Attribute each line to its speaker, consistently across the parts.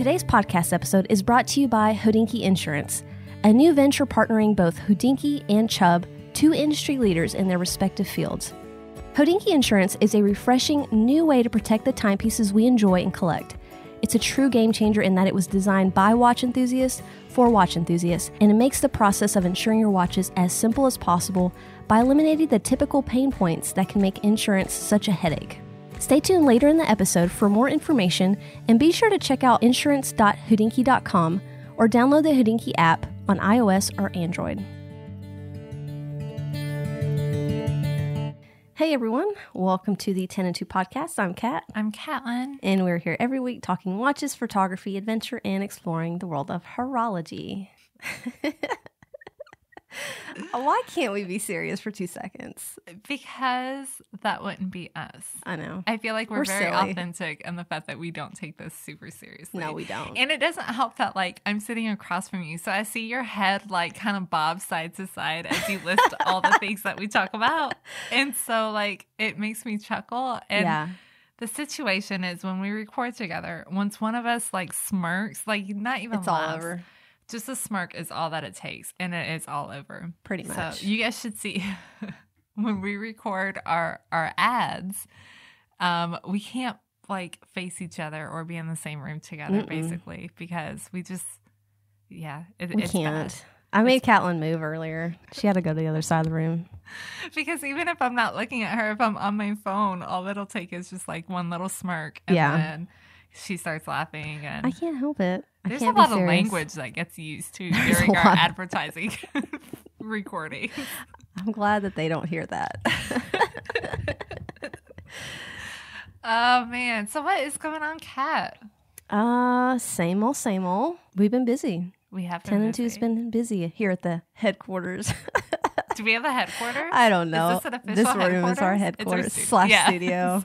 Speaker 1: Today's podcast episode is brought to you by Hodinkee Insurance, a new venture partnering both Hodinkee and Chubb, two industry leaders in their respective fields. Hodinkee Insurance is a refreshing new way to protect the timepieces we enjoy and collect. It's a true game changer in that it was designed by watch enthusiasts for watch enthusiasts, and it makes the process of insuring your watches as simple as possible by eliminating the typical pain points that can make insurance such a headache. Stay tuned later in the episode for more information, and be sure to check out insurance.hodinkee.com or download the Hodinkee app on iOS or Android. Hey everyone, welcome to the 10 and 2 podcast. I'm Kat.
Speaker 2: I'm Catlin.
Speaker 1: And we're here every week talking watches, photography, adventure, and exploring the world of horology. Why can't we be serious for 2 seconds?
Speaker 2: Because that wouldn't be us.
Speaker 1: I know.
Speaker 2: I feel like we're very
Speaker 1: silly.
Speaker 2: authentic in the fact that we don't take this super seriously.
Speaker 1: No, we don't.
Speaker 2: And it doesn't help that, like, I'm sitting across from you, so I see your head, like, kind of bob side to side as you list all the things that we talk about. And so, like, it makes me chuckle. And
Speaker 1: Yeah.
Speaker 2: the situation is when we record together, once one of us, like, smirks, like, not even
Speaker 1: It's all
Speaker 2: laughs,
Speaker 1: over.
Speaker 2: just a smirk is all that it takes, and it is all over.
Speaker 1: Pretty much.
Speaker 2: So you guys should see when we record our ads, we can't like face each other or be in the same room together, basically, because we just,
Speaker 1: we
Speaker 2: it's
Speaker 1: can't.
Speaker 2: bad.
Speaker 1: I made Catlin move earlier. She had to go to the other side of the room.
Speaker 2: Because even if I'm not looking at her, if I'm on my phone, all it'll take is just like one little smirk, and then she starts laughing. And
Speaker 1: I can't help it.
Speaker 2: there's a lot of language that gets used too during our advertising recording.
Speaker 1: I'm glad that they don't hear that.
Speaker 2: Oh man! So what is going on, Kat?
Speaker 1: Same old, same old. We've been busy.
Speaker 2: We have
Speaker 1: 10 and 2's been busy here at the headquarters.
Speaker 2: Do we have a headquarters?
Speaker 1: I don't know.
Speaker 2: Is this an official
Speaker 1: This room is our headquarters / studio.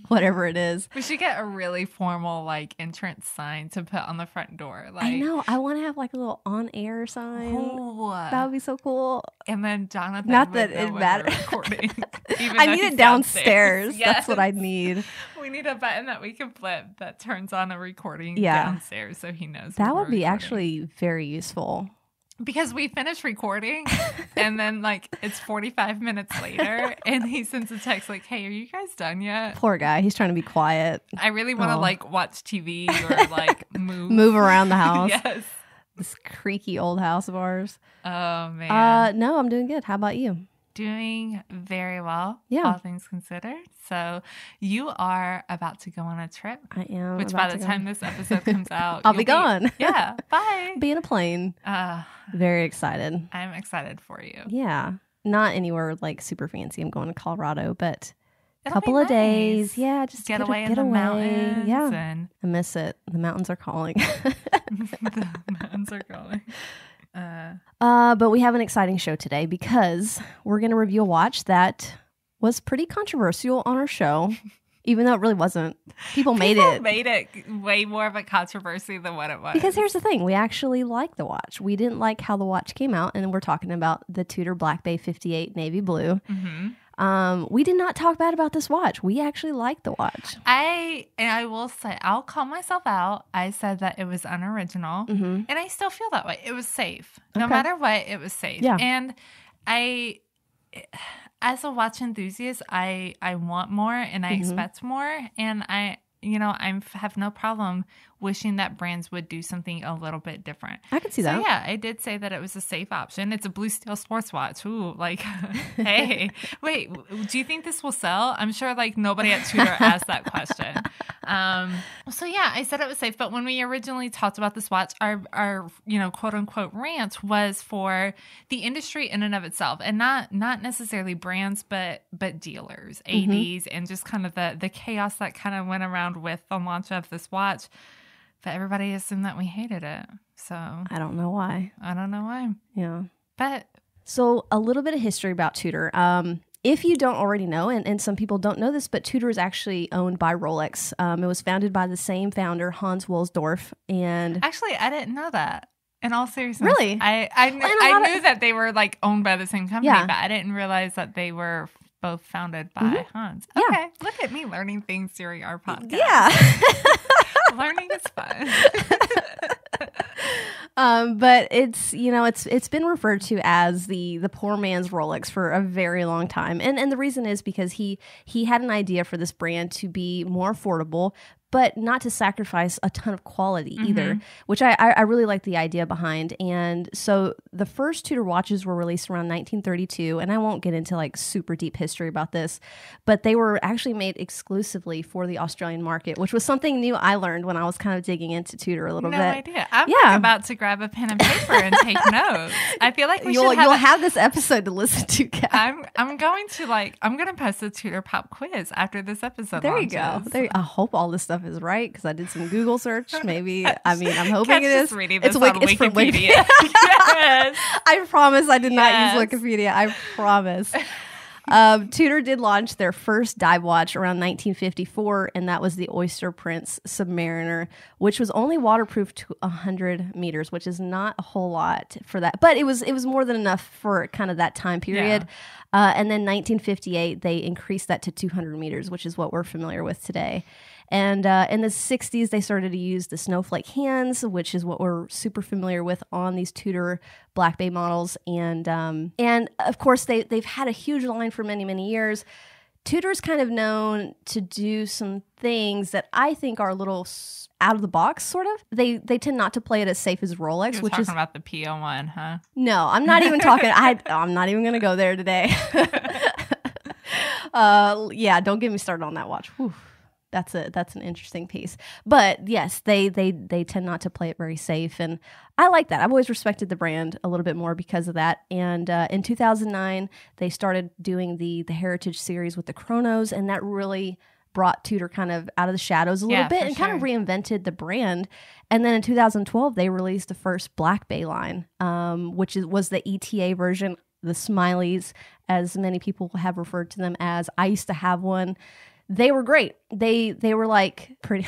Speaker 1: Whatever it is.
Speaker 2: We should get a really formal like entrance sign to put on the front door. Like,
Speaker 1: I know. I want to have like a little on-air sign. That would be so cool.
Speaker 2: And then Jonathan.
Speaker 1: Not that it matters.
Speaker 2: Recording.
Speaker 1: I need it downstairs.
Speaker 2: Yes.
Speaker 1: That's what I need.
Speaker 2: We need a button that we can flip that turns on a recording downstairs, so he knows.
Speaker 1: That would be
Speaker 2: recording.
Speaker 1: actually very useful.
Speaker 2: Because we finished recording and then like it's 45 minutes later and he sends a text like, hey, are you guys done yet?
Speaker 1: Poor guy. He's trying to be quiet.
Speaker 2: I really want to like watch TV or like
Speaker 1: move around the house.
Speaker 2: Yes.
Speaker 1: This creaky old house of ours.
Speaker 2: Oh man.
Speaker 1: No, I'm doing good. How about you?
Speaker 2: Doing very well.
Speaker 1: Yeah.
Speaker 2: All things considered. So you are about to go on a trip.
Speaker 1: I am.
Speaker 2: Which by the time this episode comes out,
Speaker 1: I'll be gone.
Speaker 2: Yeah. Bye.
Speaker 1: Be in a plane. Very excited.
Speaker 2: I'm excited for you.
Speaker 1: Yeah. Not anywhere like super fancy. I'm going to Colorado, but a
Speaker 2: It'll
Speaker 1: couple
Speaker 2: be
Speaker 1: of days. Yeah. Just
Speaker 2: get away in the mountains.
Speaker 1: Yeah.
Speaker 2: And
Speaker 1: I miss it. The mountains are calling.
Speaker 2: the mountains are calling.
Speaker 1: But we have an exciting show today because we're going to review a watch that was pretty controversial on our show, even though it really wasn't. People made it
Speaker 2: way more of a controversy than what it was.
Speaker 1: Because here's the thing. We actually like the watch. We didn't like how the watch came out, and we're talking about the Tudor Black Bay 58 navy blue.
Speaker 2: Mm-hmm.
Speaker 1: We did not talk bad about this watch. We actually like the watch.
Speaker 2: I will say, I'll call myself out. I said that it was unoriginal, and I still feel that way. It was safe. No matter what, it was safe.
Speaker 1: Yeah.
Speaker 2: And as a watch enthusiast, I want more and I expect more, and I have no problem wishing that brands would do something a little bit different.
Speaker 1: I could see that.
Speaker 2: Yeah, I did say that it was a safe option. It's a blue steel sports watch. Ooh, like, hey, wait, do you think this will sell? I'm sure like nobody at Tudor asked that question. So yeah, I said it was safe. But when we originally talked about this watch, our quote unquote rant was for the industry in and of itself, and not necessarily brands, but dealers, ADs, and just kind of the chaos that kind of went around with the launch of this watch. But everybody assumed that we hated it. So
Speaker 1: I don't know why. Yeah.
Speaker 2: But
Speaker 1: so a little bit of history about Tudor. If you don't already know, and some people don't know this, but Tudor is actually owned by Rolex. It was founded by the same founder, Hans Wilsdorf. And
Speaker 2: actually, I didn't know that. In all seriousness,
Speaker 1: really,
Speaker 2: I knew that they were like owned by the same company, but I didn't realize that they were both founded by Hans. Okay, look at me learning things during our podcast.
Speaker 1: Yeah.
Speaker 2: Learning is fun.
Speaker 1: But it's been referred to as the poor man's Rolex for a very long time. And the reason is because he had an idea for this brand to be more affordable, but not to sacrifice a ton of quality either, which I really like the idea behind. And so the first Tudor watches were released around 1932, and I won't get into like super deep history about this, but they were actually made exclusively for the Australian market, which was something new I learned when I was kind of digging into Tudor a little bit.
Speaker 2: No idea. I'm like about to grab a pen and paper and take notes. I feel like
Speaker 1: you'll have this episode to listen to, Kat.
Speaker 2: I'm going to post a Tudor pop quiz after this episode.
Speaker 1: There launches. You go. I hope all this stuff is right because I did some Google search. Maybe I'm hoping it is.
Speaker 2: It's from Wikipedia. Yes.
Speaker 1: I promise I did not use Wikipedia. I promise. Tudor did launch their first dive watch around 1954, and that was the Oyster Prince Submariner, which was only waterproof to 100 meters, which is not a whole lot for that, but it was more than enough for kind of that time period. And then 1958, they increased that to 200 meters, which is what we're familiar with today. And in the 60s, they started to use the snowflake hands, which is what we're super familiar with on these Tudor Black Bay models. And of course, they've had a huge line for many, many years. Tudor's kind of known to do some things that I think are a little out of the box, sort of. They tend not to play it as safe as Rolex,
Speaker 2: You're
Speaker 1: which
Speaker 2: talking
Speaker 1: is
Speaker 2: about the PO1, huh?
Speaker 1: No, I'm not even talking. I'm not even going to go there today. Don't get me started on that watch. Whew. That's an interesting piece. But yes, they tend not to play it very safe, and I like that. I've always respected the brand a little bit more because of that. And in 2009, they started doing the Heritage series with the chronos, and that really brought Tudor kind of out of the shadows a little bit and kind of reinvented the brand. And then in 2012, they released the first Black Bay line, which was the ETA version, the Smileys, as many people have referred to them as. I used to have one. They were great. They were like pretty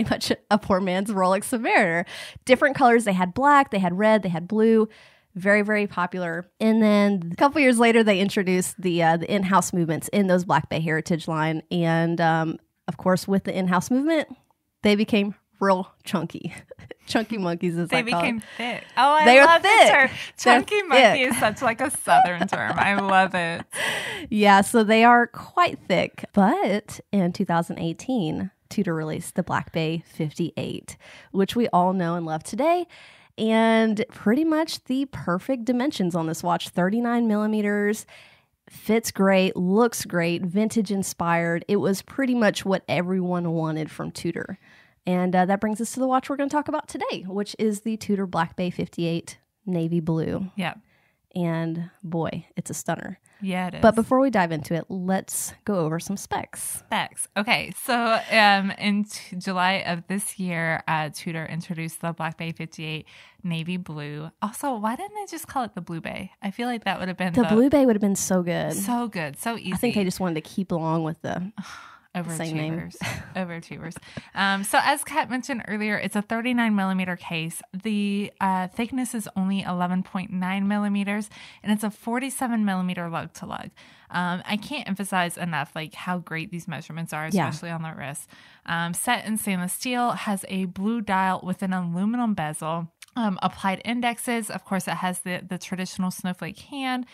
Speaker 1: much a poor man's Rolex Submariner. Different colors. They had black, they had red, they had blue. Very, very popular. And then a couple years later, they introduced the in-house movements in those Black Bay Heritage line. And of course, with the in-house movement, they became real chunky. Chunky monkeys, as I call it. They became
Speaker 2: thick. Oh, I love the term. Chunky monkey is such like a Southern term. I love it.
Speaker 1: Yeah, so they are quite thick. But in 2018, Tudor released the Black Bay 58, which we all know and love today. And pretty much the perfect dimensions on this watch, 39 millimeters. Fits great, looks great, vintage inspired. It was pretty much what everyone wanted from Tudor. And that brings us to the watch we're going to talk about today, which is the Tudor Black Bay 58 Navy Blue.
Speaker 2: Yeah.
Speaker 1: And boy, it's a stunner.
Speaker 2: Yeah, it is.
Speaker 1: But before we dive into it, let's go over some specs.
Speaker 2: Okay, so in July of this year, Tudor introduced the Black Bay 58 Navy Blue. Also, why didn't they just call it the Blue Bay? I feel like that would have been
Speaker 1: the Blue Bay would have been so good.
Speaker 2: So good, so easy.
Speaker 1: I think they just wanted to keep along with the...
Speaker 2: Overachievers. So as Kat mentioned earlier, it's a 39 millimeter case. The thickness is only 11.9 millimeters, and it's a 47 millimeter lug to lug. I can't emphasize enough like how great these measurements are, especially on the wrist. Set in stainless steel, has a blue dial with an aluminum bezel. Applied indexes, of course, it has the traditional snowflake hand,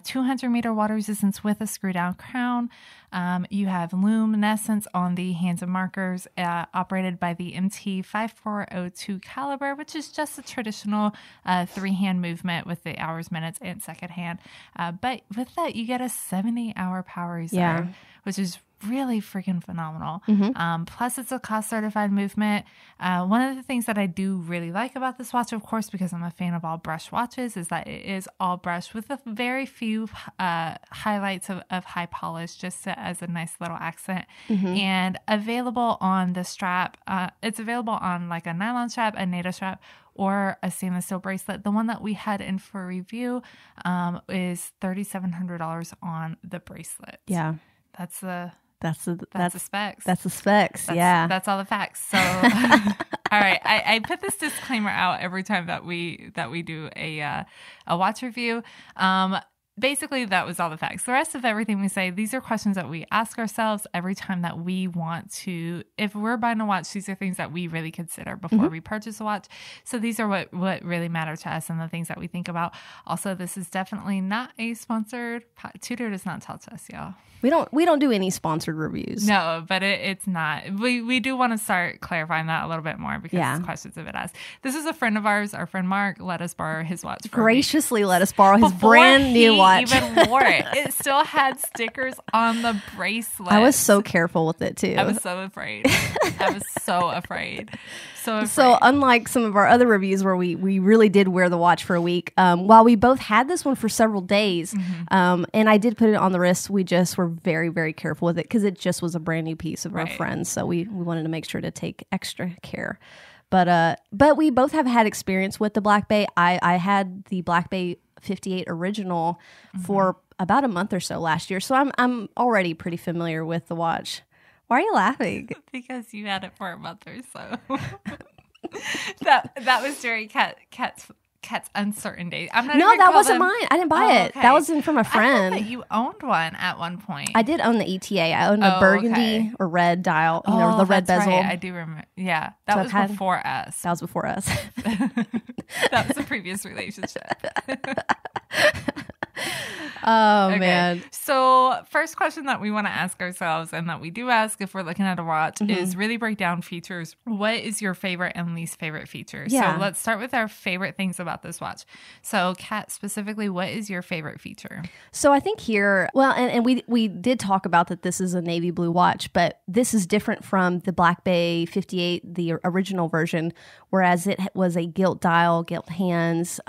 Speaker 2: 200 meter water resistance with a screw down crown. You have luminescence on the hands and markers, operated by the MT 5402 caliber, which is just a traditional 3-hand movement with the hours, minutes, and second hand. But with that, you get a 70-hour power reserve, which is really freaking phenomenal. Plus, it's a cost certified movement. One of the things that I do really like about this watch, of course, because I'm a fan of all brush watches, is that it is all brushed with a very few highlights of high polish, just as a nice little accent. And available on the strap. It's available on like a nylon strap, a NATO strap, or a stainless steel bracelet. The one that we had in for review is $3,700 on the bracelet.
Speaker 1: Yeah,
Speaker 2: that's the specs.
Speaker 1: That's the specs.
Speaker 2: That's all the facts. So, all right, I put this disclaimer out every time that we do a watch review. basically, that was all the facts. The rest of everything we say, these are questions that we ask ourselves every time that we want to, if we're buying a watch, these are things that we really consider before we purchase a watch. So these are what really matter to us and the things that we think about. Also, this is definitely not a sponsored, Tudor does not touch us, y'all.
Speaker 1: We don't do any sponsored reviews.
Speaker 2: No, but it's not. We do want to start clarifying that a little bit more because questions have been asked. This is a friend of ours, our friend Mark, let us borrow his watch.
Speaker 1: Graciously let us borrow his brand new watch.
Speaker 2: Even wore it. It still had stickers on the bracelet.
Speaker 1: I was so careful with it too.
Speaker 2: I was so afraid.
Speaker 1: So unlike some of our other reviews where we really did wear the watch for a week, while we both had this one for several days, and I did put it on the wrist, we just were very, very careful with it because it just was a brand new piece of our friends. So we wanted to make sure to take extra care. But we both have had experience with the Black Bay. I had the Black Bay 58 original for about a month or so last year. So I'm already pretty familiar with the watch. Why are you laughing?
Speaker 2: Because you had it for a month or so. that was during Kat's uncertain days.
Speaker 1: That wasn't mine. I didn't buy it. Okay. That was from a friend.
Speaker 2: I thought that you owned one at one point.
Speaker 1: I did own the ETA. I owned a burgundy or red dial. The red bezel.
Speaker 2: Right. I do remember. Yeah, that was before us.
Speaker 1: That was before us.
Speaker 2: That was a previous relationship.
Speaker 1: Oh, man.
Speaker 2: So first question that we want to ask ourselves and that we do ask if we're looking at a watch is really break down features. What is your favorite and least favorite feature? Yeah. So let's start with our favorite things about this watch. So Kat, specifically, what is your favorite feature?
Speaker 1: So I think here, and we did talk about that this is a navy blue watch, but this is different from the Black Bay 58, the original version, whereas it was a gilt dial, gilt hands,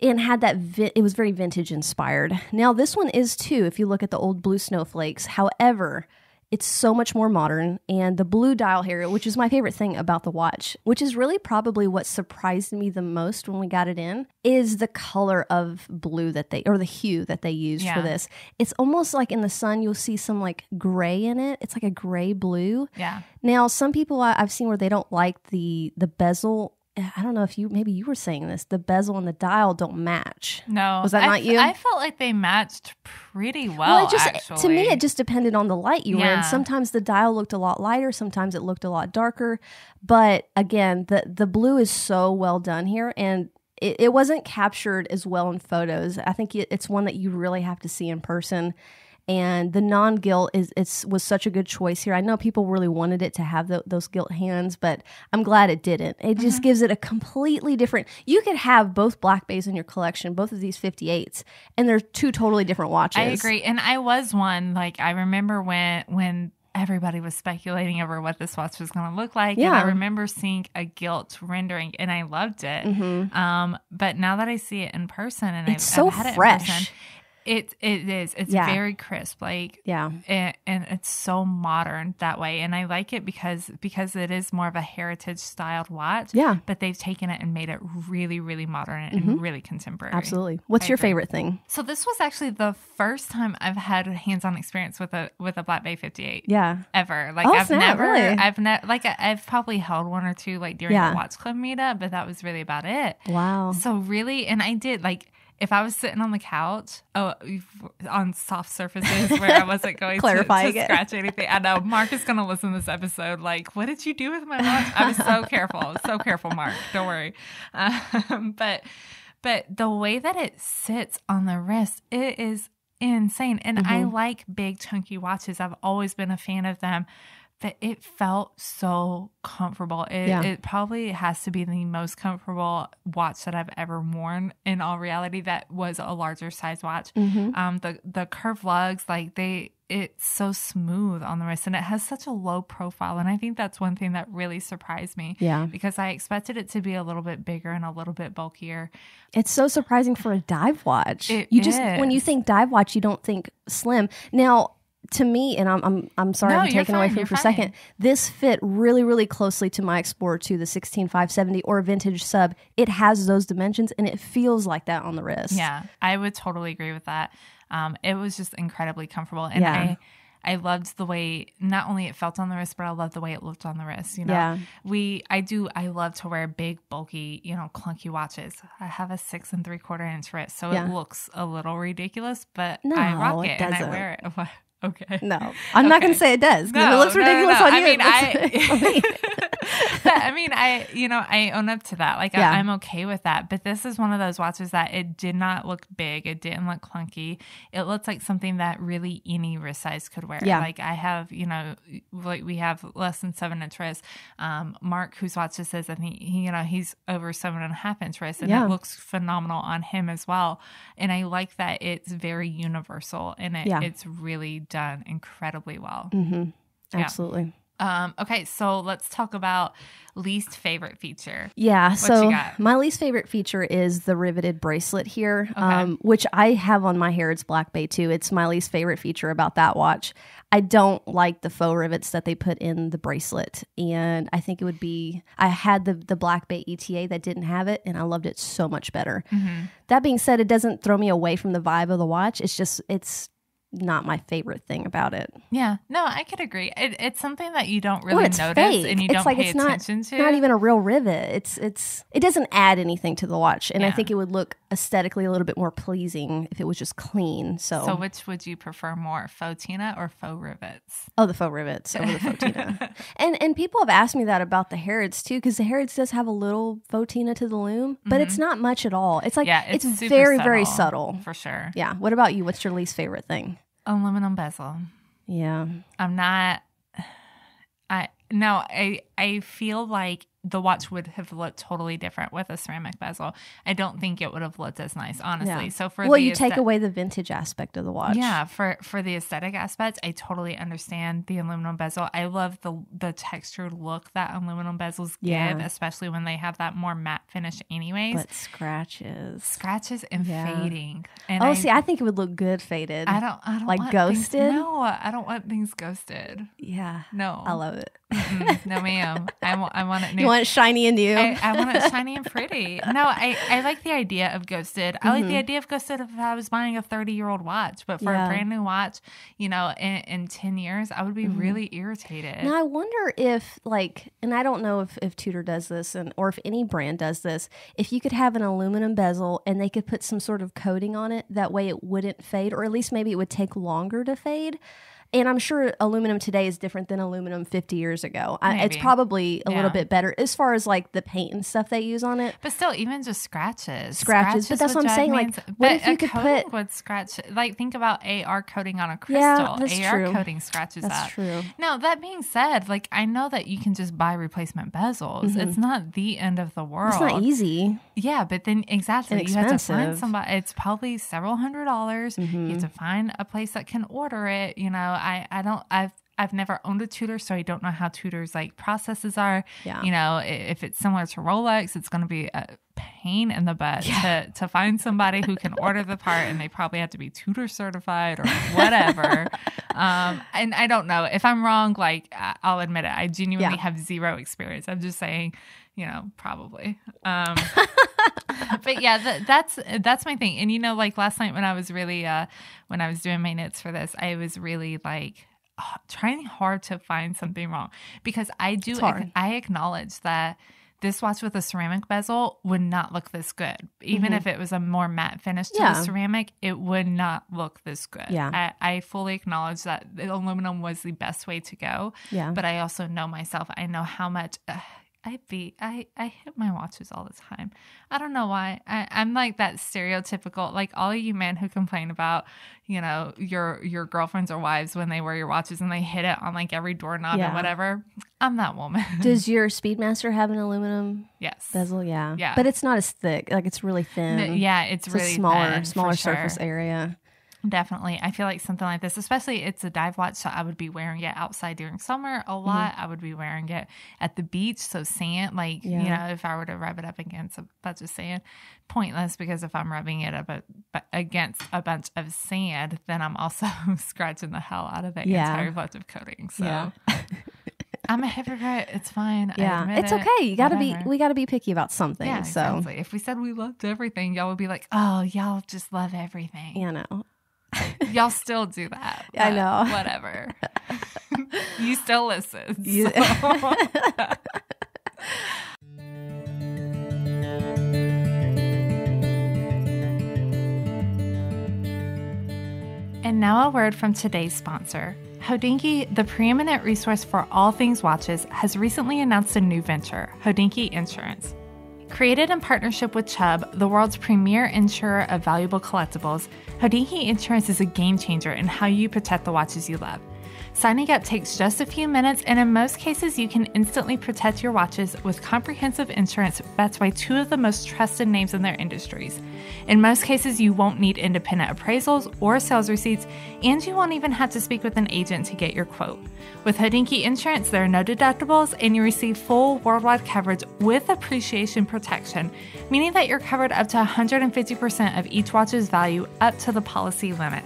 Speaker 1: and had that, it was very vintage inspired. Now this one is too, if you look at the old blue snowflakes. However, it's so much more modern, and the blue dial here, which is my favorite thing about the watch, which is really probably what surprised me the most when we got it in, is the color of blue the hue that they used for this. It's almost like in the sun, you'll see some like gray in it. It's like a gray blue.
Speaker 2: Yeah.
Speaker 1: Now, some people I've seen where they don't like the bezel. I don't know if maybe you were saying this, the bezel and the dial don't match.
Speaker 2: No.
Speaker 1: Was that not you?
Speaker 2: I felt like they matched pretty well, actually.
Speaker 1: To me, it just depended on the light you were in. Sometimes the dial looked a lot lighter. Sometimes it looked a lot darker. But again, the blue is so well done here. And it wasn't captured as well in photos. I think it's one that you really have to see in person. And the non-gilt was such a good choice here. I know people really wanted it to have those gilt hands, but I'm glad it didn't. It just gives it a completely different. You could have both Black Bays in your collection, both of these 58s, and they're two totally different watches.
Speaker 2: I agree, and I was one. Like I remember when everybody was speculating over what this watch was going to look like, and I remember seeing a gilt rendering, and I loved it. But now that I see it in person, and I've had
Speaker 1: fresh.
Speaker 2: It in person. It is. It's very crisp, and it's so modern that way. And I like it because it is more of a heritage styled watch. Yeah. But they've taken it and made it really, really modern and really contemporary.
Speaker 1: Absolutely. What's your favorite thing?
Speaker 2: So this was actually the first time I've had hands-on experience with a Black Bay 58.
Speaker 1: Yeah.
Speaker 2: Ever. I've probably held one or two during the Watch Club meetup, but that was really about it.
Speaker 1: Wow.
Speaker 2: So really, and I did if I was sitting on the couch, on soft surfaces where I wasn't going to scratch anything. I know Mark is going to listen to this episode what did you do with my watch? I was so careful. So careful, Mark. Don't worry. But the way that it sits on the wrist, it is insane. And I like big, chunky watches. I've always been a fan of them. But it felt so comfortable. It probably has to be the most comfortable watch that I've ever worn. In all reality, that was a larger size watch. The curved lugs, it's so smooth on the wrist, and it has such a low profile. And I think that's one thing that really surprised me. Yeah, because I expected it to be a little bit bigger and a little bit bulkier.
Speaker 1: It's so surprising for a dive watch. When you think dive watch, you don't think slim. Now, to me, and I'm sorry, I'm taking away from you for a second. This fit really, really closely to my Explorer 2, the 16570 or a vintage sub. It has those dimensions, and it feels like that on the wrist.
Speaker 2: Yeah, I would totally agree with that. It was just incredibly comfortable, and I loved the way not only it felt on the wrist, but I loved the way it looked on the wrist. You know, I love to wear big, bulky, you know, clunky watches. I have a 6 3/4 inch wrist, so it looks a little ridiculous, but I rock it and I wear it. Okay.
Speaker 1: No, I'm not going to say it does because it looks ridiculous on you.
Speaker 2: I own up to that. Like I'm okay with that. But this is one of those watches that it did not look big. It didn't look clunky. It looked like something that really any wrist size could wear.
Speaker 1: Yeah.
Speaker 2: Like I have, you know, like we have less than 7-inch wrists. Mark, whose watch this is, I think he's over 7.5-inch wrist, and it looks phenomenal on him as well. And I like that it's very universal and it's really done incredibly well.
Speaker 1: Mm-hmm. Absolutely.
Speaker 2: Okay, so let's talk about least favorite feature.
Speaker 1: Yeah,
Speaker 2: what
Speaker 1: so
Speaker 2: you got?
Speaker 1: My least favorite feature is the riveted bracelet here,
Speaker 2: Okay.
Speaker 1: which I have on my Harrods Black Bay too. It's my least favorite feature about that watch. I don't like the faux rivets that they put in the bracelet, and I think it would be, I had the Black Bay ETA that didn't have it, and I loved it so much better.
Speaker 2: Mm-hmm.
Speaker 1: That being said, it doesn't throw me away from the vibe of the watch. It's not my favorite thing about it.
Speaker 2: Yeah, no, I could agree. It's something that you don't really notice
Speaker 1: fake.
Speaker 2: and you
Speaker 1: it's
Speaker 2: don't
Speaker 1: like
Speaker 2: pay
Speaker 1: it's
Speaker 2: attention to.
Speaker 1: Not even a real rivet. It doesn't add anything to the watch, and I think it would look aesthetically a little bit more pleasing if it was just clean. So
Speaker 2: which would you prefer more, faux Tina or faux rivets?
Speaker 1: Oh, the faux rivets over the faux Tina. And people have asked me that about the Harrods too, because the Harrods does have a little faux Tina to the loom, but it's not much at all. It's like it's very, very subtle.
Speaker 2: For sure.
Speaker 1: Yeah. What about you? What's your least favorite thing?
Speaker 2: Aluminum bezel.
Speaker 1: Yeah.
Speaker 2: I'm not. I feel like the watch would have looked totally different with a ceramic bezel. I don't think it would have looked as nice, honestly.
Speaker 1: Yeah.
Speaker 2: So
Speaker 1: you take away the vintage aspect of the watch.
Speaker 2: Yeah, for the aesthetic aspects, I totally understand the aluminum bezel. I love the textured look that aluminum bezels give, especially when they have that more matte finish anyways.
Speaker 1: But scratches
Speaker 2: and fading. And
Speaker 1: I think it would look good faded.
Speaker 2: I don't
Speaker 1: like
Speaker 2: want
Speaker 1: ghosted.
Speaker 2: I don't want things ghosted.
Speaker 1: Yeah.
Speaker 2: No.
Speaker 1: I love it.
Speaker 2: No, ma'am. I want it new.
Speaker 1: You want it shiny and new?
Speaker 2: I want it shiny and pretty. No, I like the idea of ghosted. I like the idea of ghosted if I was buying a 30-year-old watch. But for a brand new watch, in 10 years, I would be really irritated.
Speaker 1: Now, I wonder if, and I don't know if Tudor does this or if any brand does this, if you could have an aluminum bezel and they could put some sort of coating on it, that way it wouldn't fade, or at least maybe it would take longer to fade. And I'm sure aluminum today is different than aluminum 50 years ago. It's probably a little bit better as far as like the paint and stuff they use on it.
Speaker 2: But still, even just scratches.
Speaker 1: But that's what I'm saying. Like, what if you could put
Speaker 2: would scratch? Like, think about AR coating on a crystal.
Speaker 1: That's
Speaker 2: AR
Speaker 1: true.
Speaker 2: coating scratches
Speaker 1: That's
Speaker 2: that.
Speaker 1: true.
Speaker 2: Now, that being said, like, I know that you can just buy replacement bezels. It's not the end of the world.
Speaker 1: It's not easy.
Speaker 2: Yeah, but then exactly,
Speaker 1: and
Speaker 2: you have to
Speaker 1: expensive.
Speaker 2: find somebody. It's probably several $100s. You have to find a place that can order it. I've never owned a Tudor, so I don't know how Tudor's like processes are.
Speaker 1: Yeah.
Speaker 2: If it's similar to Rolex, it's going to be a pain in the butt to find somebody who can order the part, and they probably have to be Tudor certified or whatever. And I don't know. If I'm wrong, like, I'll admit it. I genuinely have zero experience. I'm just saying, probably. But yeah, that's my thing. And like last night when I was really when I was doing my notes for this, I was really like trying hard to find something wrong, because I acknowledge that this watch with a ceramic bezel would not look this good. Even if it was a more matte finish to the ceramic, it would not look this good.
Speaker 1: Yeah.
Speaker 2: I fully acknowledge that the aluminum was the best way to go.
Speaker 1: Yeah.
Speaker 2: But I also know myself. I know how much I hit my watches all the time. I don't know why. I'm like that stereotypical, like all of you men who complain about, your girlfriends or wives when they wear your watches and they hit it on like every doorknob and whatever. I'm that woman.
Speaker 1: Does your Speedmaster have an aluminum bezel? Yeah.
Speaker 2: Yeah.
Speaker 1: But it's not as thick. Like, it's really thin.
Speaker 2: It's really
Speaker 1: a smaller
Speaker 2: thin,
Speaker 1: surface area.
Speaker 2: Definitely. I feel like something like this, especially it's a dive watch, so I would be wearing it outside during summer a lot. I would be wearing it at the beach, so sand, like, if I were to rub it up against a bunch of sand, pointless, because if I'm rubbing it up against a bunch of sand, then I'm also scratching the hell out of the anti-reflective coating. So I'm a hypocrite. It's fine.
Speaker 1: Yeah, it's okay. We got to be picky about something.
Speaker 2: Yeah,
Speaker 1: so
Speaker 2: exactly. If we said we loved everything, y'all would be like, oh, y'all just love everything.
Speaker 1: No.
Speaker 2: Y'all still do that.
Speaker 1: I know.
Speaker 2: Whatever. You still listen. And now a word from today's sponsor. Hodinkee, the preeminent resource for all things watches, has recently announced a new venture, Hodinkee Insurance. Created in partnership with Chubb, the world's premier insurer of valuable collectibles, Hodinkee Insurance is a game changer in how you protect the watches you love. Signing up takes just a few minutes, and in most cases, you can instantly protect your watches with comprehensive insurance backed by two of the most trusted names in their industries. In most cases, you won't need independent appraisals or sales receipts, and you won't even have to speak with an agent to get your quote. With Hodinkee Insurance, there are no deductibles, and you receive full worldwide coverage with appreciation protection, meaning that you're covered up to 150% of each watch's value up to the policy limit.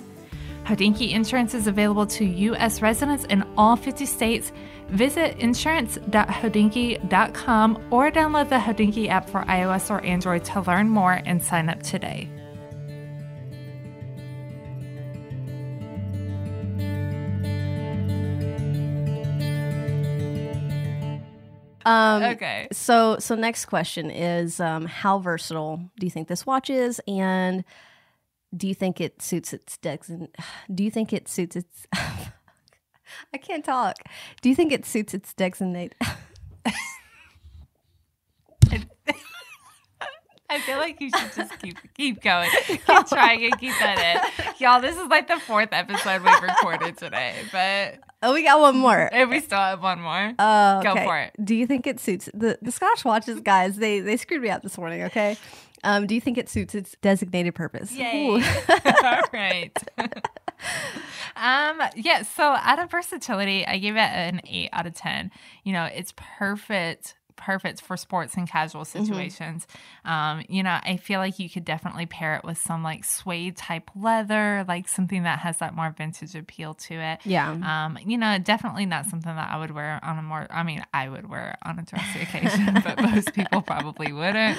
Speaker 2: Hodinkee Insurance is available to U.S. residents in all 50 states. Visit insurance.hodinkee.com or download the Hodinkee app for iOS or Android to learn more and sign up today. Okay.
Speaker 1: So next question is, how versatile do you think this watch is, and do you think it suits its do you think it suits its I can't talk. Do you think it suits its designate?
Speaker 2: I feel like you should just keep going. Keep trying and keep that in. Y'all, this is like the 4th episode we've recorded today, but
Speaker 1: we got one more.
Speaker 2: And we still have one more.
Speaker 1: Okay.
Speaker 2: Go for it.
Speaker 1: Do you think it suits the Scotch watches, guys? They screwed me out this morning, okay? Do you think it suits its designated purpose?
Speaker 2: Yay. All right. Yeah, so out of Versatility, I give it an 8 out of 10. You know, it's perfect for sports and casual situations. You know, I feel like you could definitely pair it with some like suede type leather, like something that has that more vintage appeal to it.
Speaker 1: Yeah.
Speaker 2: You know, definitely not something that I would wear on I would wear it on a dressy occasion, but most people probably wouldn't.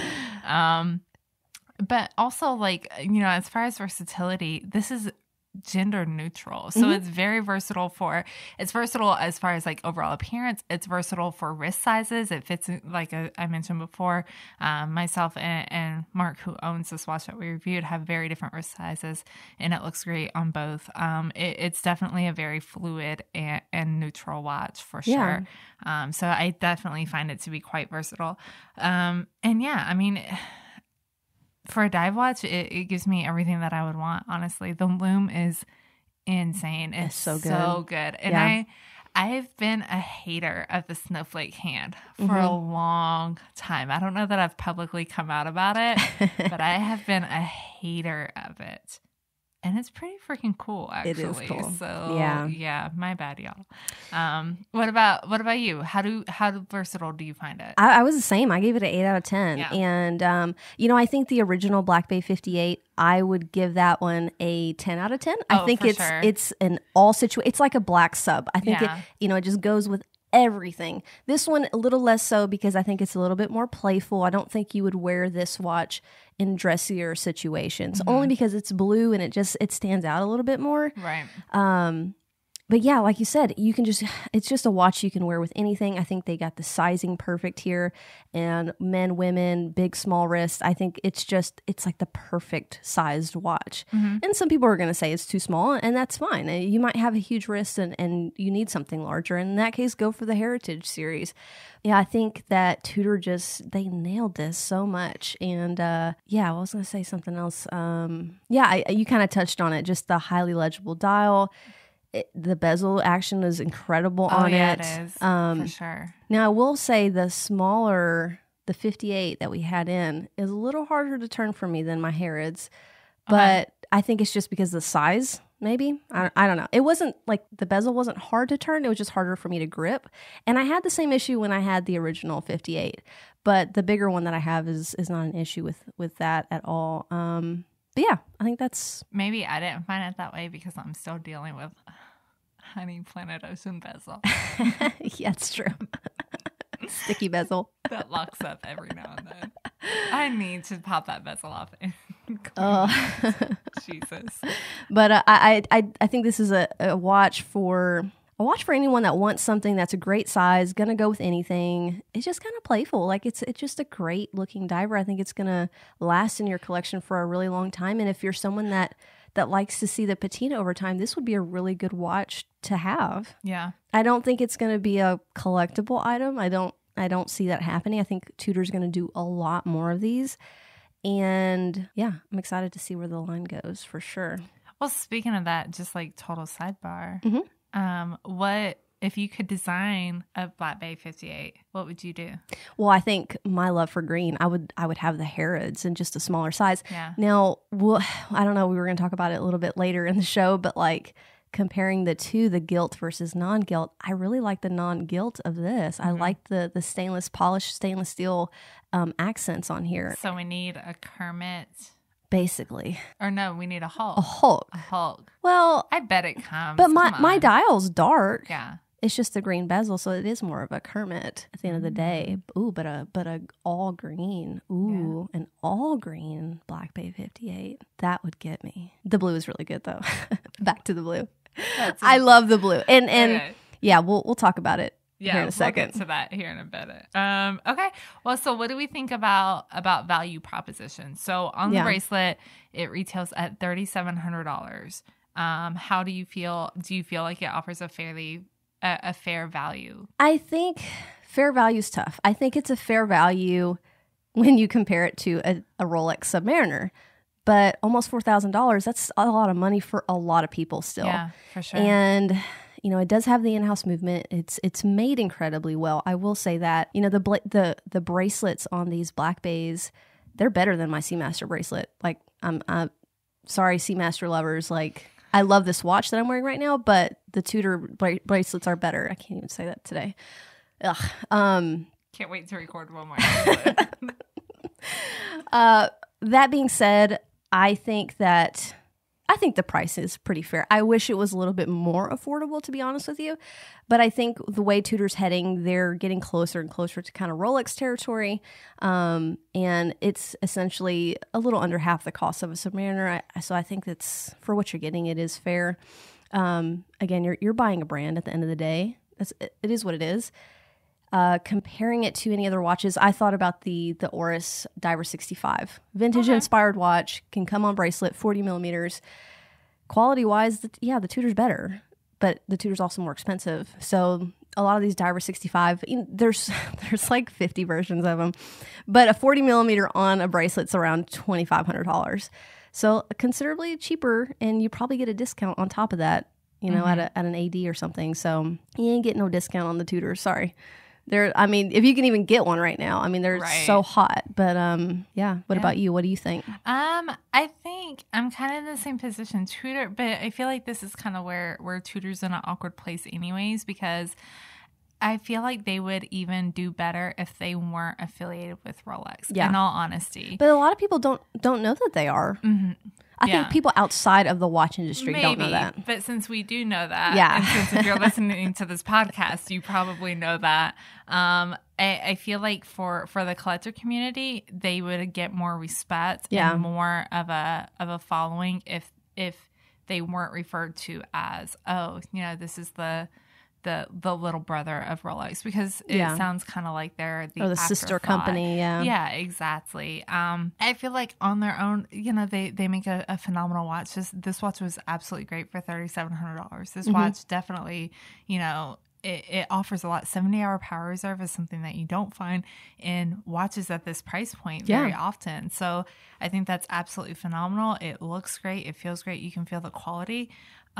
Speaker 2: But also, like, you know, as far as versatility, this is gender neutral. So it's very versatile it's versatile as far as like overall appearance. It's versatile for wrist sizes. It fits, like I mentioned before, myself and Mark, who owns this watch that we reviewed, have very different wrist sizes, and it looks great on both. It's definitely a very fluid and neutral watch for sure. So I definitely find it to be quite versatile. And yeah, I mean, for a dive watch, it gives me everything that I would want, honestly. The lume is insane. It's so good. And I've been a hater of the snowflake hand for a long time. I don't know that I've publicly come out about it, but I have been a hater of it. And it's pretty freaking cool, actually.
Speaker 1: It is cool.
Speaker 2: So yeah, my bad, y'all. What about you? How versatile do you find it?
Speaker 1: I was the same. I gave it an 8 out of 10.
Speaker 2: Yeah.
Speaker 1: And you know, I think the original Black Bay 58, I would give that one a 10 out of 10. I think it's an all situation. It's like a black sub. I think it just goes with everything. This one a little less so, because I think it's a little bit more playful. I don't think you would wear this watch in dressier situations, only because it's blue and it stands out a little bit more.
Speaker 2: Right.
Speaker 1: But yeah, like you said, it's just a watch you can wear with anything. I think they got the sizing perfect here, and men, women, big, small wrist. I think it's like the perfect sized watch. And some people are going to say it's too small, and that's fine. You might have a huge wrist and you need something larger. In that case, go for the Heritage series. Yeah, I think that Tudor they nailed this so much. And I was going to say something else. You kind of touched on it, just the highly legible dial. The bezel action is incredible on it.
Speaker 2: It is, for sure.
Speaker 1: Now, I will say the 58 that we had in is a little harder to turn for me than my Harrods, but I think it's just because of the size, maybe. I don't know. It wasn't like the bezel wasn't hard to turn. It was just harder for me to grip. And I had the same issue when I had the original 58, but the bigger one that I have is not an issue with that at all. But yeah, I think that's...
Speaker 2: Maybe I didn't find it that way because I'm still dealing with Honey Planet Ocean bezel.
Speaker 1: Yeah, it's true. Sticky bezel.
Speaker 2: That locks up every now and then. I need to pop that bezel off and Jesus.
Speaker 1: But I think this is a watch for anyone that wants something that's a great size, gonna go with anything. It's just kind of playful. Like it's just a great looking diver. I think it's gonna last in your collection for a really long time. And if you're someone that likes to see the patina over time, this would be a really good watch to have.
Speaker 2: Yeah.
Speaker 1: I don't think it's gonna be a collectible item. I don't see that happening. I think Tudor's gonna do a lot more of these. And yeah, I'm excited to see where the line goes for sure.
Speaker 2: Well, speaking of that, just like total sidebar, what if you could design a Black Bay 58? What would you do?
Speaker 1: Well, I think my love for green, I would have the Harrods in just a smaller size.
Speaker 2: Yeah.
Speaker 1: Now, I don't know. We were going to talk about it a little bit later in the show, but like comparing the two, the gilt versus non-gilt, I really like the non-gilt of this. I like the polished stainless steel accents on here.
Speaker 2: So we need a Kermit.
Speaker 1: Basically.
Speaker 2: Or no, we need a Hulk.
Speaker 1: A Hulk.
Speaker 2: A Hulk.
Speaker 1: Well,
Speaker 2: I bet it comes.
Speaker 1: But my dial's dark.
Speaker 2: Yeah.
Speaker 1: It's just the green bezel, so it is more of a Kermit at the end of the day. Ooh, but a all green. Ooh, an all green Black Bay 58. That would get me. The blue is really good though. Back to the blue. I love the blue. And
Speaker 2: okay.
Speaker 1: Yeah, we'll talk about it.
Speaker 2: Yeah,
Speaker 1: here in a second.
Speaker 2: We'll get to that here in a bit. Okay. Well, so what do we think about value proposition? So on the bracelet, it retails at $3,700. How do you feel? Do you feel like it offers a fair value? I think fair value is tough. I think it's a fair value when you compare it to a Rolex Submariner. But almost $4,000, that's a lot of money for a lot of people still. Yeah, for sure.
Speaker 1: And you know, it does have the in-house movement. It's made incredibly well. I will say that. You know, the bracelets on these Black Bays, they're better than my Seamaster bracelet. Like, I'm sorry, Seamaster lovers. Like, I love this watch that I'm wearing right now, but the Tudor bracelets are better. I can't even say that today. Ugh.
Speaker 2: Can't wait to record one more.
Speaker 1: That being said, I think the price is pretty fair. I wish it was a little bit more affordable, to be honest with you. But I think the way Tudor's heading, they're getting closer and closer to kind of Rolex territory. And it's essentially a little under half the cost of a Submariner. So I think that's, for what you're getting, it is fair. Again, you're buying a brand at the end of the day. It is what it is. Comparing it to any other watches, I thought about the Oris Diver 65. Vintage inspired watch, can come on bracelet, 40 millimeters. Quality wise, the Tudor's better, but the Tudor's also more expensive. So a lot of these Diver 65, there's like 50 versions of them, but a 40 millimeter on a bracelet's around $2,500. So considerably cheaper, and you probably get a discount on top of that, you know, at an AD or something. So you ain't getting no discount on the Tudor. Sorry. If you can even get one right now, they're so hot. But what about you? What do you think?
Speaker 2: I think I'm kind of in the same position, Tudor, but I feel like this is kind of where Tudor's in an awkward place anyways, because I feel like they would even do better if they weren't affiliated with Rolex, in all honesty.
Speaker 1: But a lot of people don't know that they are. Mm-hmm. I think people outside of the watch industry don't know that.
Speaker 2: But since we do know that, and since if you're listening to this podcast, you probably know that. I feel like for the collector community, they would get more respect and more of a following if they weren't referred to as, this is the little brother of Rolex, because it sounds kind of like they're the
Speaker 1: sister company.
Speaker 2: Yeah, exactly. I feel like on their own, they make a phenomenal watch. This watch was absolutely great for $3,700. This watch definitely, it offers a lot. 70-hour power reserve is something that you don't find in watches at this price point very often. So I think that's absolutely phenomenal. It looks great. It feels great. You can feel the quality.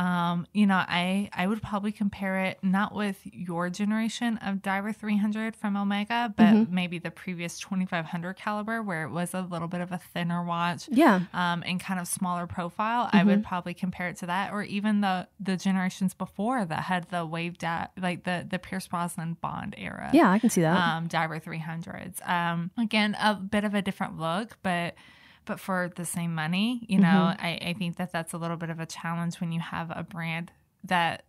Speaker 2: I would probably compare it not with your generation of Diver 300 from Omega, but maybe the previous 2500 caliber, where it was a little bit of a thinner watch, and kind of smaller profile. I would probably compare it to that, or even the generations before that had the waved out, like the Pierce Brosnan Bond era.
Speaker 1: Yeah, I can see that.
Speaker 2: Diver 300s. Again, a bit of a different look, but for the same money, I think that's a little bit of a challenge when you have a brand that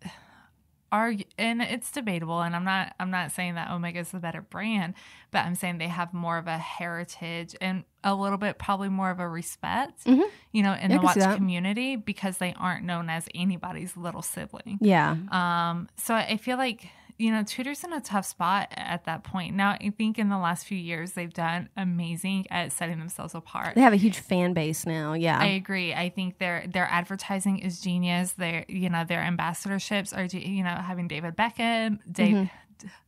Speaker 2: and it's debatable, and I'm not saying that Omega is the better brand, but I'm saying they have more of a heritage and a little bit probably more of a respect, in the watch community, because they aren't known as anybody's little sibling.
Speaker 1: Yeah.
Speaker 2: So I feel like, Tudor's in a tough spot at that point. Now, I think in the last few years, they've done amazing at setting themselves apart.
Speaker 1: They have a huge fan base now. Yeah.
Speaker 2: I agree. I think their advertising is genius. Their ambassadorships are, having David Beckham,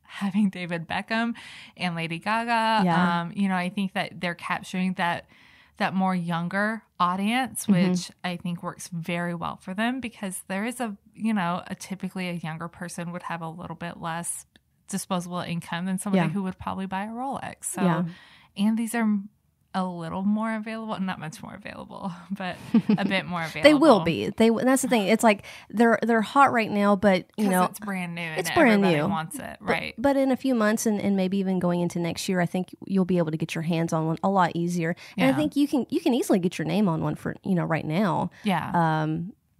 Speaker 2: having David Beckham and Lady Gaga.
Speaker 1: Yeah.
Speaker 2: I think that they're capturing that more younger audience, which I think works very well for them, because there is typically a younger person would have a little bit less disposable income than somebody who would probably buy a Rolex. So, and these are a little more available, not much more available, but a bit more available.
Speaker 1: They will be. That's the thing. It's like they're hot right now, but
Speaker 2: it's brand new.
Speaker 1: It's brand new.
Speaker 2: Wants it, right?
Speaker 1: But in a few months and maybe even going into next year, I think you'll be able to get your hands on one a lot easier. And I think you can easily get your name on one for right now.
Speaker 2: Yeah.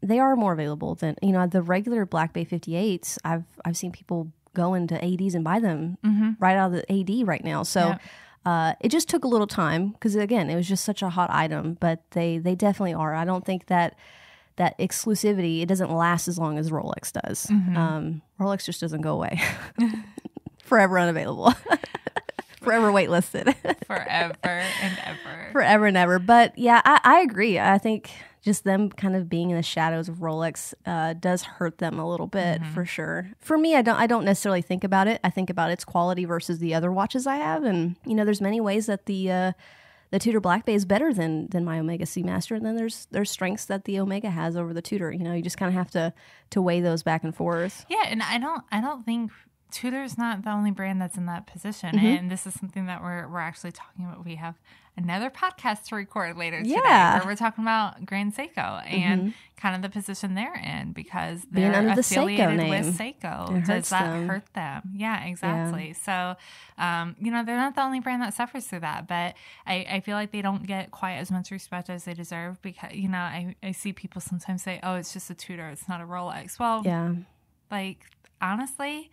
Speaker 1: They are more available than the regular Black Bay 58s. I've seen people go into ADs and buy them right out of the AD right now. So. Yeah. It just took a little time because, again, it was just such a hot item, but they definitely are. I don't think that exclusivity, it doesn't last as long as Rolex does. Rolex just doesn't go away. Forever unavailable. Forever waitlisted.
Speaker 2: Forever and ever.
Speaker 1: Forever and ever. But yeah, I agree. I think just them kind of being in the shadows of Rolex does hurt them a little bit, for sure. For me, I don't necessarily think about it. I think about its quality versus the other watches I have, and there's many ways that the Tudor Black Bay is better than my Omega Seamaster, and then there's strengths that the Omega has over the Tudor. You just kind of have to weigh those back and forth.
Speaker 2: Yeah, and I don't think Tudor's not the only brand that's in that position, and this is something that we're actually talking about. We have another podcast to record later today where we're talking about Grand Seiko and kind of the position they're in, because they're
Speaker 1: under the
Speaker 2: affiliated
Speaker 1: Seiko name
Speaker 2: with Seiko. Does that hurt them? Yeah, exactly. Yeah. So, they're not the only brand that suffers through that, but I feel like they don't get quite as much respect as they deserve, because, I see people sometimes say, oh, it's just a Tudor, it's not a Rolex. Well, honestly,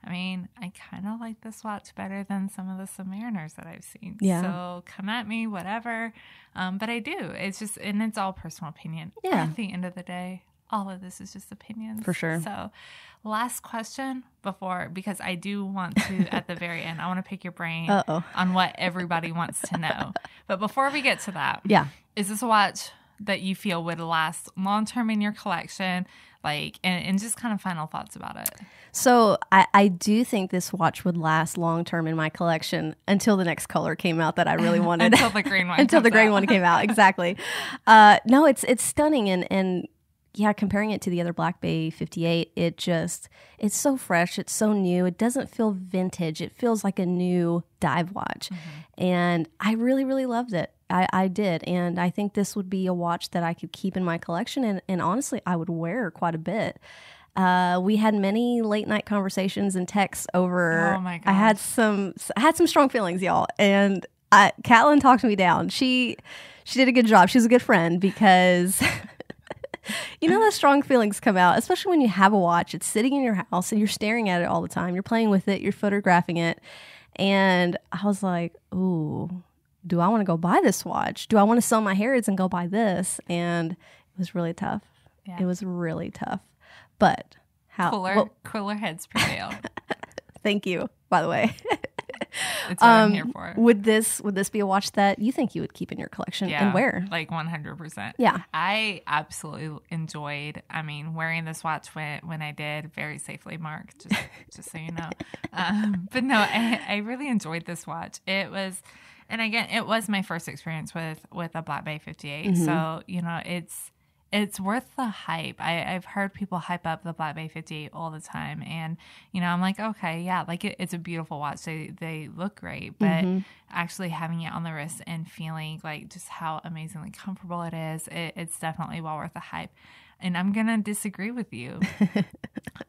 Speaker 2: I kind of like this watch better than some of the Submariners that I've seen.
Speaker 1: Yeah.
Speaker 2: So come at me, whatever. But I do. It's just, and it's all personal opinion.
Speaker 1: Yeah.
Speaker 2: At the end of the day, all of this is just opinions.
Speaker 1: For sure.
Speaker 2: So last question because I do want to, at the very end, I want to pick your brain on what everybody wants to know. But before we get to that, is this a watch that you feel would last long-term in your collection? And just kind of final thoughts about it.
Speaker 1: So I do think this watch would last long term in my collection until the next color came out that I really wanted.
Speaker 2: Until the green one.
Speaker 1: Until the green one came out, exactly. No, it's stunning, and yeah, comparing it to the other Black Bay 58, it's so fresh, it's so new. It doesn't feel vintage. It feels like a new dive watch, and I really, really loved it. I did, and I think this would be a watch that I could keep in my collection, and honestly, I would wear quite a bit. We had many late night conversations and texts over.
Speaker 2: Oh my gosh.
Speaker 1: I had some strong feelings, y'all, and Catelyn talked me down. She did a good job. She's a good friend, because the strong feelings come out, especially when you have a watch. It's sitting in your house and you're staring at it all the time. You're playing with it. You're photographing it, and I was like, ooh. Do I want to go buy this watch? Do I want to sell my Harrods and go buy this? And it was really tough. Yeah. It was really tough. But
Speaker 2: cooler heads prevail.
Speaker 1: Thank you, by the way.
Speaker 2: It's what I'm here for.
Speaker 1: Would this be a watch that you think you would keep in your collection and wear?
Speaker 2: 100%.
Speaker 1: Yeah. I
Speaker 2: absolutely enjoyed, wearing this watch when I did, very safely, Mark, just so you know. But no, I really enjoyed this watch. It was... And again, it was my first experience with a Black Bay 58. So, it's worth the hype. I've heard people hype up the Black Bay 58 all the time. And, I'm like, okay, yeah, it's a beautiful watch. They look great. But actually having it on the wrist and feeling just how amazingly comfortable it is, it's definitely well worth the hype. And I'm going to disagree with you.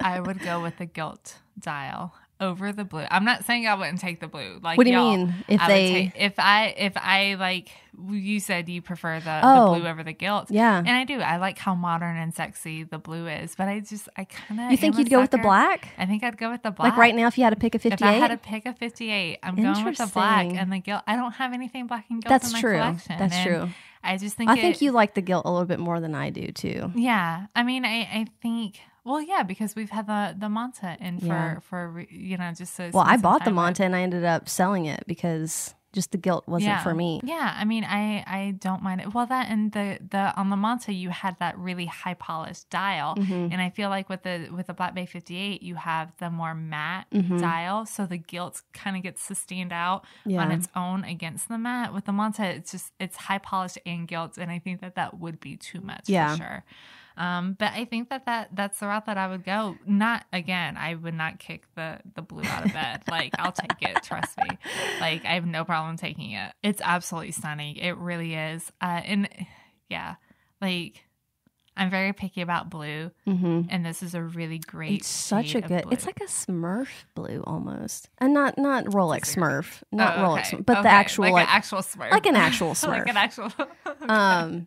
Speaker 2: I would go with the gilt dial over the blue. I'm not saying I wouldn't take the blue.
Speaker 1: What do you mean?
Speaker 2: If I you said you prefer the blue over the gilt.
Speaker 1: Yeah.
Speaker 2: And I do. I like how modern and sexy the blue is, but I kind of.
Speaker 1: You think you'd go with the black?
Speaker 2: I think I'd go with the black.
Speaker 1: Like right now, if you had to pick a 58?
Speaker 2: If I had to pick a 58, I'm going with the black and the gilt. I don't have anything black and gilt in my collection.
Speaker 1: That's true.
Speaker 2: I just think
Speaker 1: I think you like the gilt a little bit more than I do too.
Speaker 2: Yeah. I mean, I think, well, yeah, because we've had the Manta in for just so.
Speaker 1: Well, I bought the Manta and I ended up selling it because just the gilt wasn't for me.
Speaker 2: Yeah. I mean, I don't mind it. Well, that and the on the Manta, you had that really high polished dial. And I feel like with the Black Bay 58, you have the more matte dial. So the gilt kind of gets sustained out on its own against the matte. With the Manta, it's high polished and gilt. And I think that would be too much for sure. But I think that's the route that I would go. Not again, I would not kick the blue out of bed. Like, I'll take it, trust me. Like, I have no problem taking it. It's absolutely stunning. It really is. And yeah, like, I'm very picky about blue, and this is a really great.
Speaker 1: It's such a good. It's like a Smurf blue almost, and not Rolex Smurf, not Rolex, but the actual
Speaker 2: like an actual Smurf,
Speaker 1: like an actual Smurf,
Speaker 2: like an actual.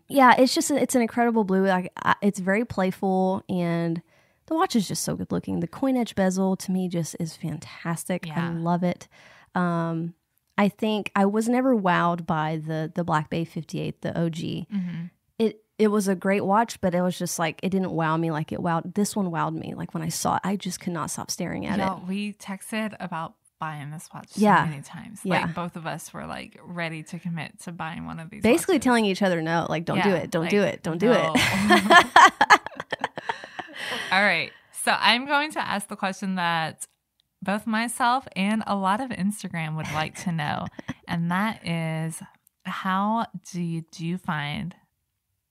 Speaker 1: Yeah, it's an incredible blue. Like, it's very playful, and the watch is just so good looking. The coin edge bezel to me just is fantastic. Yeah. I love it. I think I was never wowed by the Black Bay 58, the OG. It was a great watch, but it was just like, it didn't wow me like it wowed. This one wowed me. Like, when I saw it, I just could not stop staring at it.
Speaker 2: We texted about buying this watch so many times. Like, both of us were like ready to commit to buying one of these.
Speaker 1: Basically
Speaker 2: watches.
Speaker 1: telling each other no, like, don't do it, don't do it, don't do it.
Speaker 2: All right. So I'm going to ask the question that both myself and a lot of Instagram would like to know. And that is, how do you find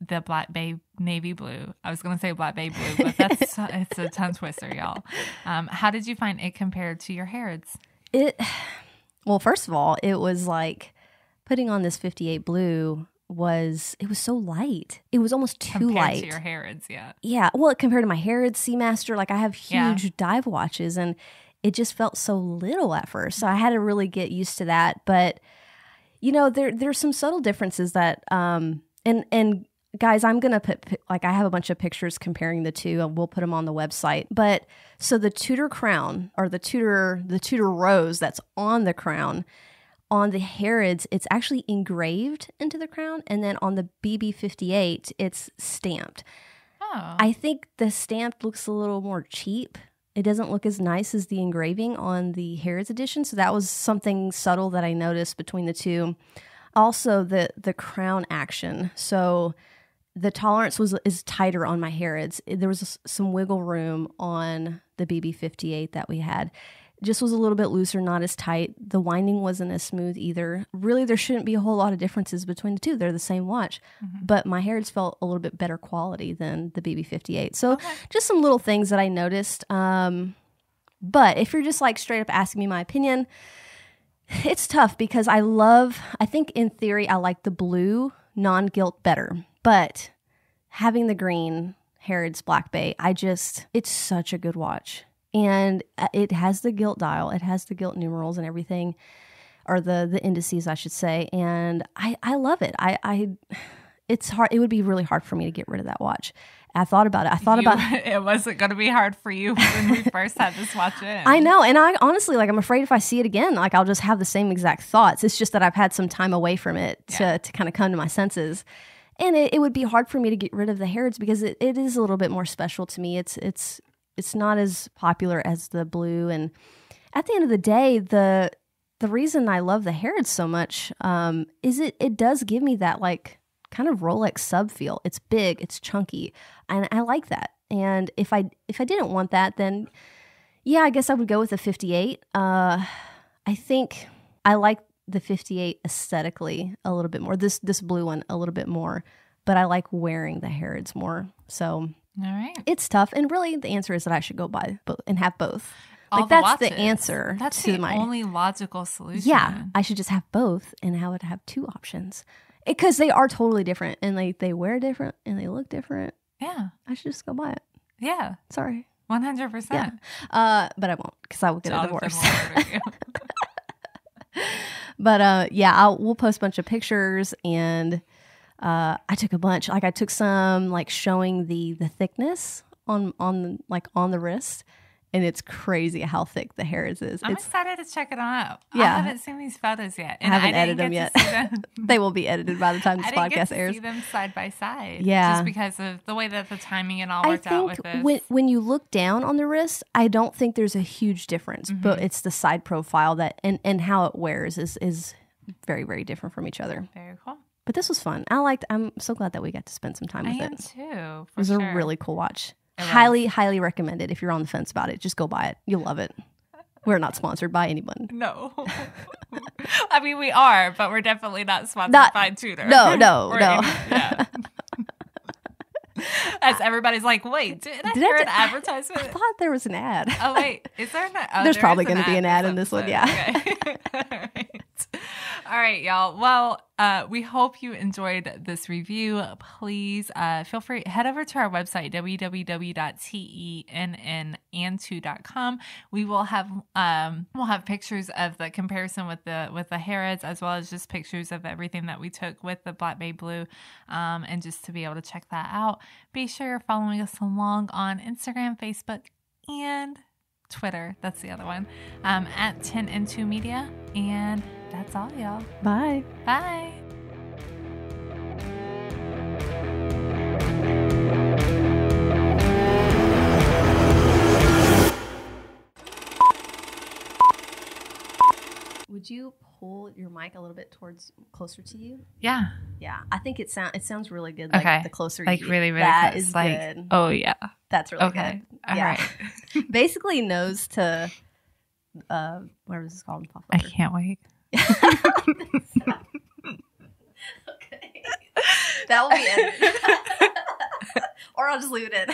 Speaker 2: the Black Bay navy blue? I was going to say Black Bay blue, but it's a tongue twister, y'all. How did you find it compared to your Harrods?
Speaker 1: Well, first of all, it was like putting on this 58 blue it was so light. It was almost too light.
Speaker 2: Compared to your Harrods, yeah.
Speaker 1: Yeah, well, compared to my Harrods, Seamaster, like, I have huge dive watches, and it just felt so little at first. So I had to really get used to that. But, there's some subtle differences that, and guys, I'm going to put, like, I have a bunch of pictures comparing the two, and we'll put them on the website. But so the Tudor crown, or the Tudor rose that's on the crown, on the Harrods, it's actually engraved into the crown. And then on the BB58, it's stamped. Oh. I think the stamp looks a little more cheap. It doesn't look as nice as the engraving on the Harrods edition. So that was something subtle that I noticed between the two. Also, the crown action. So the tolerance is tighter on my Harrods. There was some wiggle room on the BB58 that we had. Just was a little bit looser, not as tight. The winding wasn't as smooth either. Really, there shouldn't be a whole lot of differences between the two. They're the same watch. But my Harrods felt a little bit better quality than the BB58. So just some little things that I noticed. But if you're just like straight up asking me my opinion, it's tough because I think in theory, I like the blue non-gilt better. But having the green Harrods Black Bay, it's such a good watch. And it has the gilt dial. It has the gilt numerals and everything, or the indices, I should say. And I love it. It's hard. It would be really hard for me to get rid of that watch. I thought about it.
Speaker 2: It wasn't going to be hard for you when we first had this watch in.
Speaker 1: I know. And I honestly, I'm afraid if I see it again, like, I'll just have the same exact thoughts. It's just that I've had some time away from it to kind of come to my senses. And it would be hard for me to get rid of the Harrods because it is a little bit more special to me. It's not as popular as the blue. And at the end of the day, the reason I love the Harrods so much is it does give me that, like, kind of Rolex sub feel. It's big, it's chunky, and I like that. And if I didn't want that, then I guess I would go with a 58. I think I like the 58 aesthetically a little bit more. This blue one a little bit more, but I like wearing the Harrods more. So
Speaker 2: all right,
Speaker 1: it's tough. And really, the answer is that I should go buy both and have both. Like, that's the answer.
Speaker 2: That's the only logical solution.
Speaker 1: Yeah, I should just have both, and I would have two options because they are totally different, and they wear different, and they look different.
Speaker 2: Yeah,
Speaker 1: I should just go buy it.
Speaker 2: Yeah,
Speaker 1: sorry,
Speaker 2: 100%.
Speaker 1: Yeah, but I won't because I will get a divorce. But yeah, we'll post a bunch of pictures, and I took a bunch. Like I took some like showing the thickness on the wrist. And it's crazy how thick the hair is.
Speaker 2: I'm excited to check it out.
Speaker 1: Yeah.
Speaker 2: I haven't seen these photos yet. And
Speaker 1: I haven't edited them yet. They will be edited by the time this podcast airs.
Speaker 2: I didn't see them side by side.
Speaker 1: Yeah.
Speaker 2: Just because of the way that the timing and all worked out with this.
Speaker 1: When you look down on the wrist, I don't think there's a huge difference. Mm-hmm. But it's the side profile that and how it wears is very, very different from each other.
Speaker 2: Very cool.
Speaker 1: But this was fun. I'm so glad that we got to spend some time with it.
Speaker 2: I am too.
Speaker 1: It was a really cool watch. Highly recommended. If you're on the fence about it, just go buy it. You'll love it. We're not sponsored by anyone.
Speaker 2: No. I mean, we are, but we're definitely not sponsored by Tudor.
Speaker 1: No.
Speaker 2: Yeah. As everybody's like, wait, did I hear an advertisement?
Speaker 1: I thought there was an ad.
Speaker 2: Oh, wait. Is there an ad?
Speaker 1: There's probably going to be an ad in this one, yeah.
Speaker 2: Okay. All right, y'all. Well, we hope you enjoyed this review. Please feel free, head over to our website, www.tennand2.com. We will have pictures of the comparison with the Harrods, as well as just pictures of everything that we took with the Black Bay Blue, and just to be able to check that out. Be sure you're following us along on Instagram, Facebook, and Twitter. That's the other one, at Tenn and 2 Media. And that's all, y'all.
Speaker 1: Bye.
Speaker 2: Bye.
Speaker 1: Would you pull your mic a little bit closer to you?
Speaker 2: Yeah.
Speaker 1: Yeah. I think it sounds really good. Like
Speaker 2: okay.
Speaker 1: The closer
Speaker 2: like
Speaker 1: you
Speaker 2: really, really
Speaker 1: that
Speaker 2: close.
Speaker 1: is
Speaker 2: like,
Speaker 1: good.
Speaker 2: Oh yeah.
Speaker 1: That's really
Speaker 2: okay.
Speaker 1: good.
Speaker 2: All
Speaker 1: yeah.
Speaker 2: right.
Speaker 1: Basically nose to what is this called?
Speaker 2: I can't wait.
Speaker 1: Okay. That will be edited. Or I'll just leave it in.